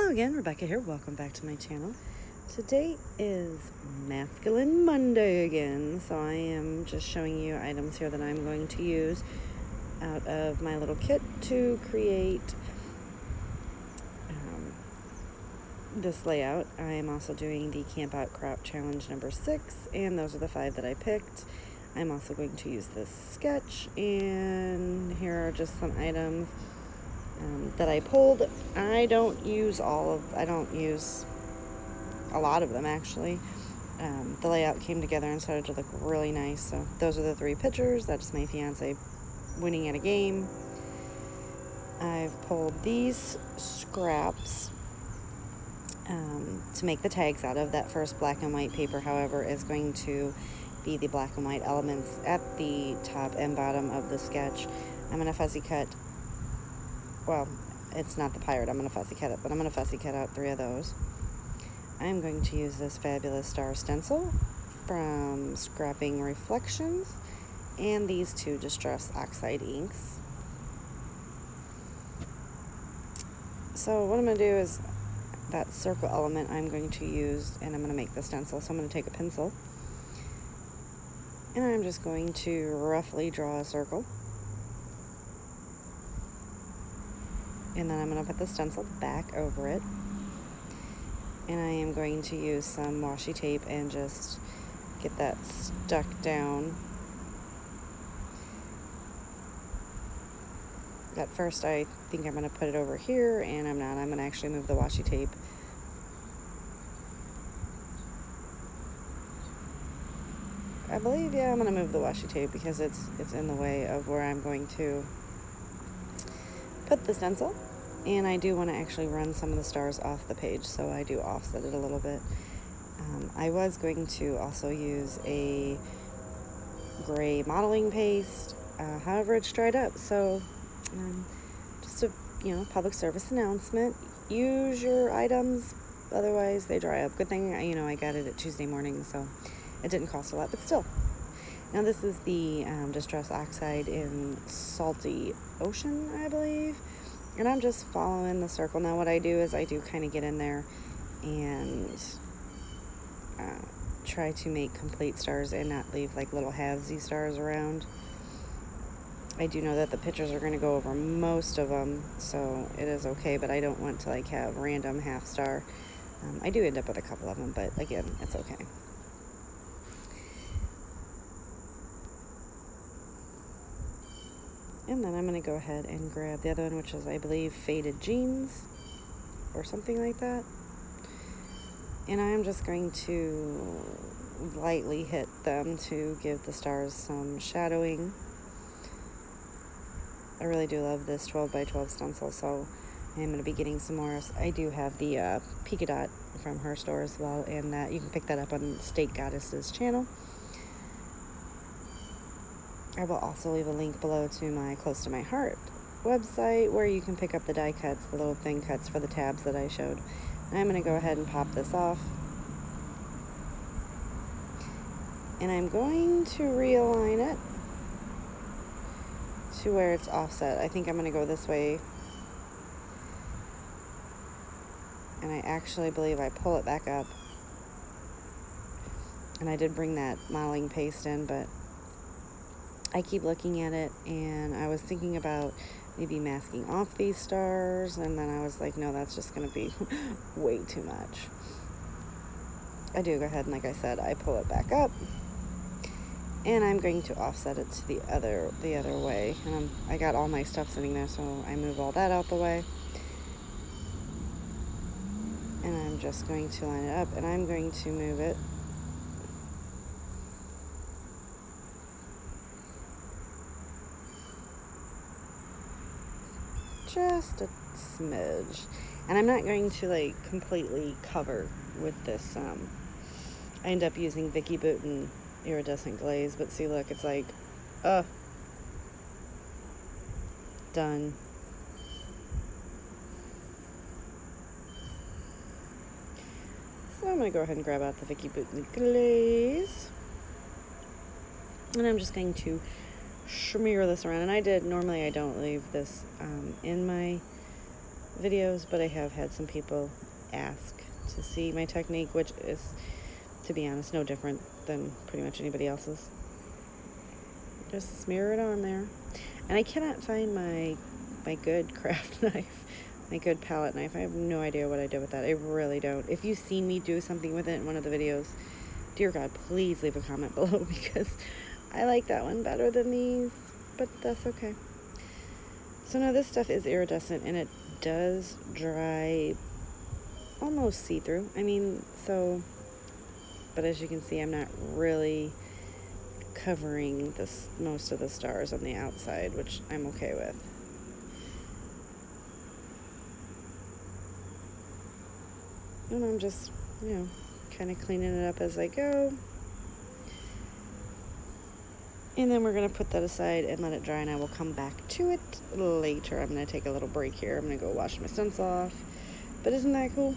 Hello again, Rebecca here. Welcome back to my channel. Today is Masculine Monday again, so I am just showing you items here that I'm going to use out of my little kit to create this layout. I am also doing the Camp Out Crop Challenge number 6, and those are the 5 that I picked. I'm also going to use this sketch, and here are just some items that I pulled. I don't use a lot of them actually. The layout came together and started to look really nice. So those are the 3 pictures. That's my fiance winning at a game. I've pulled these scraps to make the tags out of. That first black and white paper, however, is going to be the black and white elements at the top and bottom of the sketch. I'm going to fussy cut. Well, it's not the pirate I'm going to fussy cut it, but I'm going to fussy cut out 3 of those. I'm going to use this fabulous star stencil from Scrapping Reflections and these 2 Distress Oxide inks. So what I'm going to do is that circle element I'm going to use, and I'm going to make the stencil. So I'm going to take a pencil and I'm just going to roughly draw a circle. And then I'm going to put the stencil back over it. And I am going to use some washi tape and just get that stuck down. At first I think I'm going to put it over here, and I'm not. I'm going to actually move the washi tape. I believe, yeah, I'm going to move the washi tape because it's in the way of where I'm going to put the stencil. And I do want to actually run some of the stars off the page, so I do offset it a little bit. I was going to also use a gray modeling paste, however it's dried up. So just a public service announcement: use your items, otherwise they dry up. Good thing I got it at Tuesday morning, so it didn't cost a lot, but still. Now this is the Distress Oxide in Salty Ocean, I believe. And I'm just following the circle. Now what I do is I do kind of get in there and try to make complete stars and not leave like little halvesy stars around. I do know that the pictures are going to go over most of them, so it is okay, but I don't want to like have random half star. I do end up with a couple of them, but again, it's okay. And then I'm going to go ahead and grab the other one, which is, I believe, Faded Jeans or something like that. And I'm just going to lightly hit them to give the stars some shadowing. I really do love this 12 by 12 stencil, so I'm going to be getting some more. I do have the Pika-Dot from her store as well, and that you can pick that up on State Goddess's channel. I will also leave a link below to my Close to My Heart website where you can pick up the die cuts, the little thin cuts for the tabs that I showed. And I'm going to go ahead and pop this off. And I'm going to realign it to where it's offset. I think I'm going to go this way. And I actually believe I pull it back up. And I did bring that modeling paste in, but I keep looking at it, and I was thinking about maybe masking off these stars, and then I was like, no, that's just going to be way too much. I do go ahead and, like I said, I pull it back up, and I'm going to offset it to the other way. And I got all my stuff sitting there, so I move all that out the way. And I'm just going to line it up, and I'm going to move it just a smidge. And I'm not going to like completely cover with this. I end up using Vicki Boutin Iridescent Glaze, but see, look, it's like, done. So I'm going to go ahead and grab out the Vicki Boutin Glaze. And I'm just going to smear this around. And normally I don't leave this in my videos, but I have had some people ask to see my technique, which is, to be honest, no different than pretty much anybody else's. Just smear it on there. And I cannot find my good craft knife, my good palette knife. I have no idea what I did with that. I really don't. If you've seen me do something with it in one of the videos, dear God, please leave a comment below, because I like that one better than these, but that's okay. So now this stuff is iridescent, and it does dry almost see-through. I mean, so, but as you can see, I'm not really covering most of the stars on the outside, which I'm okay with. And I'm just, kind of cleaning it up as I go. And then we're going to put that aside and let it dry, and I will come back to it later. I'm going to take a little break here. I'm going to go wash my stencil off. But isn't that cool?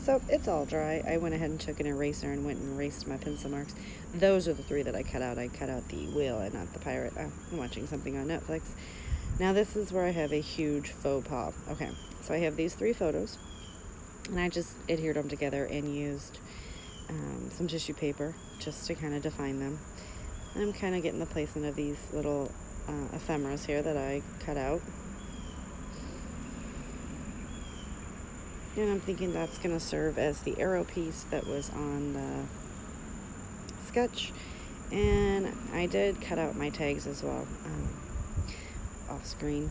So it's all dry. I went ahead and took an eraser and went and erased my pencil marks. Those are the 3 that I cut out. I cut out the whale and not the pirate. I'm watching something on Netflix. Now this is where I have a huge faux pas. Okay, so I have these 3 photos, and I just adhered them together and used some tissue paper just to kind of define them. And I'm kind of getting the placement of these little ephemeras here that I cut out. And I'm thinking that's going to serve as the arrow piece that was on the sketch. And I did cut out my tags as well off screen.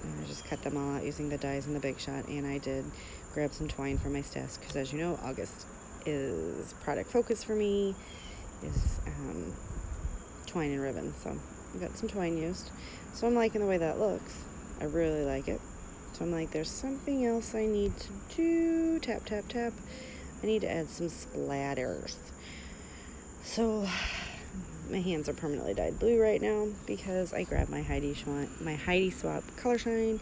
I just cut them all out using the dies in the Big Shot. And I did grab some twine from my stash, because as you know, August is product focus for me, is twine and ribbon. So I got some twine used. So I'm liking the way that looks. I really like it. So I'm like, there's something else I need to do. Tap, tap, tap. I need to add some splatters. So my hands are permanently dyed blue right now, because I grabbed my Heidi Swap Color Shine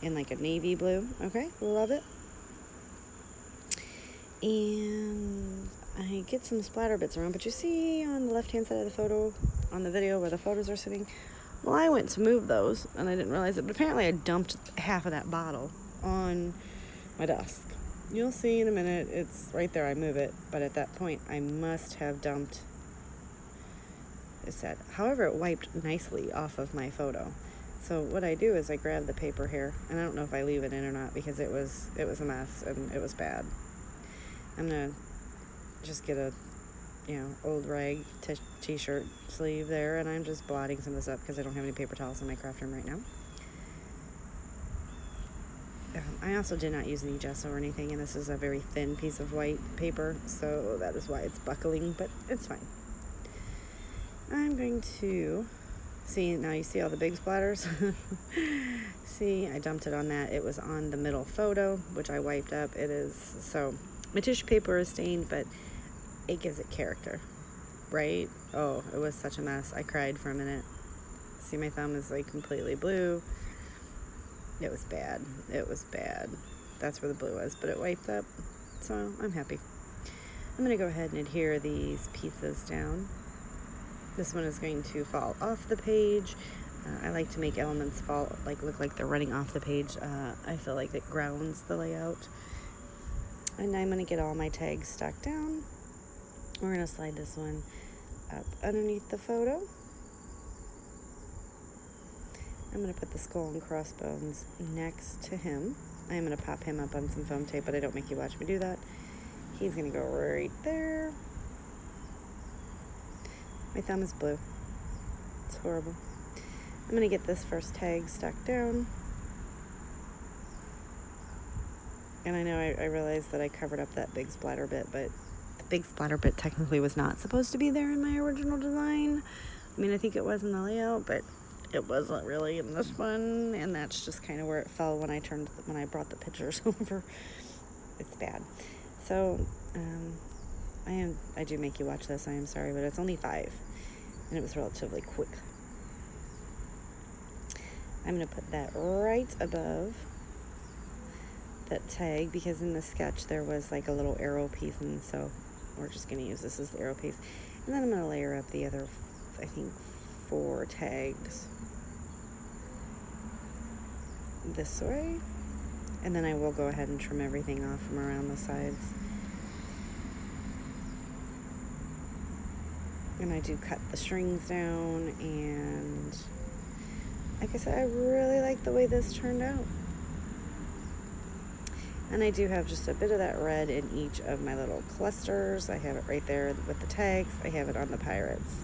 in like a navy blue. Okay, love it. And I get some splatter bits around, but you see on the left-hand side of the photo, on the video where the photos are sitting, well, I went to move those, and I didn't realize it, but apparently I dumped half of that bottle on my desk. You'll see in a minute, it's right there, I move it, but at that point, I must have dumped, it said. However, it wiped nicely off of my photo. So what I do is I grab the paper here, and I don't know if I leave it in or not, because it was a mess, and it was bad. I'm gonna just get a old rag t-shirt sleeve there, and I'm just blotting some of this up because I don't have any paper towels in my craft room right now. I also did not use any gesso or anything, and this is a very thin piece of white paper, so that is why it's buckling, but it's fine. I'm going to see, now you see all the big splatters? See, I dumped it on that. It was on the middle photo, which I wiped up. It is, so my tissue paper is stained, but it gives it character, right? Oh, it was such a mess. I cried for a minute. See, my thumb is like completely blue. It was bad. It was bad. That's where the blue was, but it wiped up, so I'm happy. I'm going to go ahead and adhere these pieces down. This one is going to fall off the page. I like to make elements look like they're running off the page. I feel like it grounds the layout. And I'm going to get all my tags stuck down. We're going to slide this one up underneath the photo. I'm going to put the skull and crossbones next to him. I'm going to pop him up on some foam tape, but I don't make you watch me do that. He's going to go right there. My thumb is blue. It's horrible. I'm going to get this first tag stuck down. And I know I realized that I covered up that big splatter bit, but the big splatter bit technically was not supposed to be there in my original design. I mean, I think it was in the layout, but it wasn't really in this one, and that's just kind of where it fell when I brought the pictures over. It's bad. So, I do make you watch this, I am sorry, but it's only 5, and it was relatively quick. I'm going to put that right above that tag, because in the sketch there was like a little arrow piece, and so we're just going to use this as the arrow piece. And then I'm going to layer up the other, I think, 4 tags this way, And then I will go ahead and trim everything off from around the sides. And I do cut the strings down, and like I said, I really like the way this turned out. And I do have just a bit of that red in each of my little clusters. I have it right there with the tags. I have it on the Pirates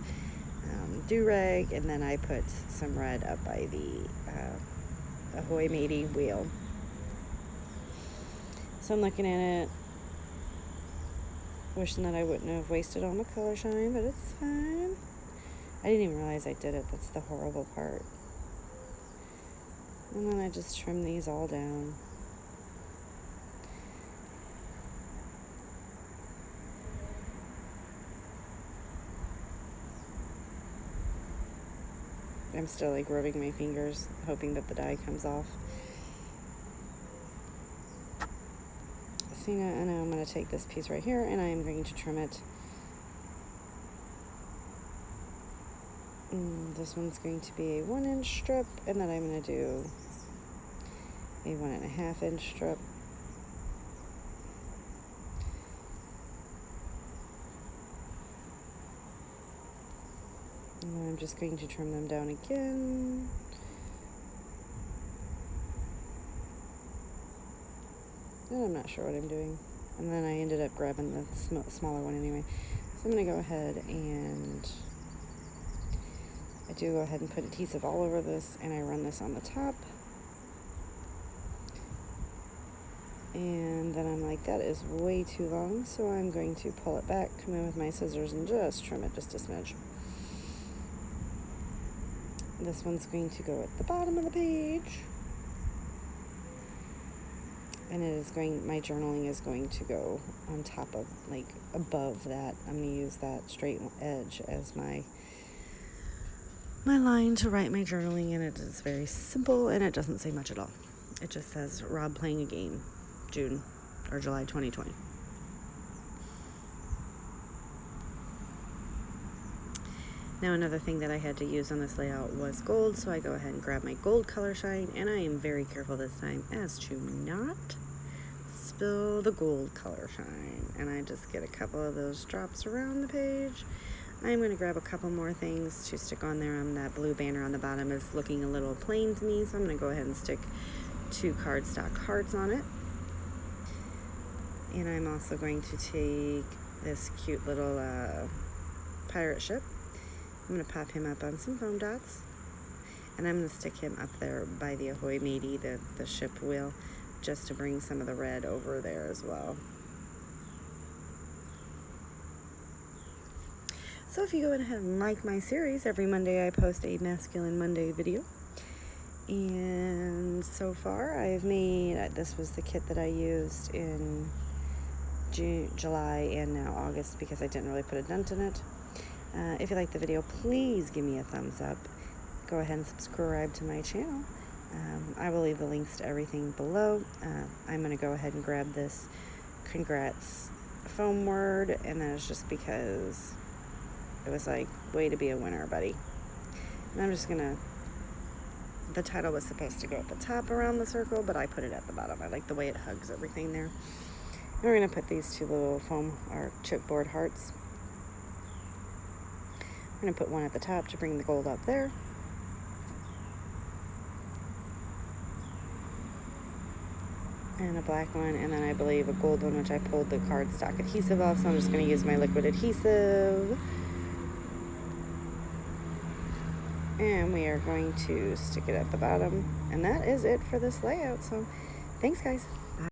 do-rag, and then I put some red up by the Ahoy Matey wheel. So I'm looking at it, wishing that I wouldn't have wasted all my color shine, but it's fine. I didn't even realize I did it. That's the horrible part. And then I just trim these all down. I'm still like rubbing my fingers, hoping that the dye comes off. So now I'm going to take this piece right here, and I am going to trim it. This one's going to be a 1-inch strip, and then I'm going to do a 1.5-inch strip. And then I'm just going to trim them down again. And I'm not sure what I'm doing. And then I ended up grabbing the smaller one anyway. So I'm going to go ahead and I do go ahead and put adhesive all over this, and I run this on the top. And then I'm like, that is way too long, so I'm going to pull it back, come in with my scissors, and just trim it just a smidge. This one's going to go at the bottom of the page. And it is going, my journaling is going to go on top of, like, above that. I'm going to use that straight edge as my line to write my journaling, and it is very simple, and it doesn't say much at all. It just says, Rob playing a game, June or July 2020. Now another thing that I had to use on this layout was gold, so I go ahead and grab my gold color shine, and I am very careful this time as to not spill the gold color shine. And I just get a couple of those drops around the page. I'm going to grab a couple more things to stick on there. That blue banner on the bottom is looking a little plain to me, so I'm going to go ahead and stick 2 cardstock hearts on it. And I'm also going to take this cute little pirate ship. I'm going to pop him up on some foam dots, and I'm going to stick him up there by the Ahoy Matey, the ship wheel, just to bring some of the red over there as well. So if you go ahead and like my series, every Monday I post a Masculine Monday video. And so far I've made, this was the kit that I used in July and now August, because I didn't really put a dent in it. If you like the video, please give me a thumbs up. Go ahead and subscribe to my channel. I will leave the links to everything below. I'm going to go ahead and grab this congrats foam word, and that is just because it was like, way to be a winner, buddy. And I'm just going to, the title was supposed to go at the top around the circle, but I put it at the bottom. I like the way it hugs everything there. And we're going to put these 2 little foam or chipboard hearts. I'm going to put one at the top to bring the gold up there. And a black one, and then I believe a gold one, which I pulled the cardstock adhesive off, so I'm just going to use my liquid adhesive. And we are going to stick it at the bottom. And that is it for this layout. So thanks, guys.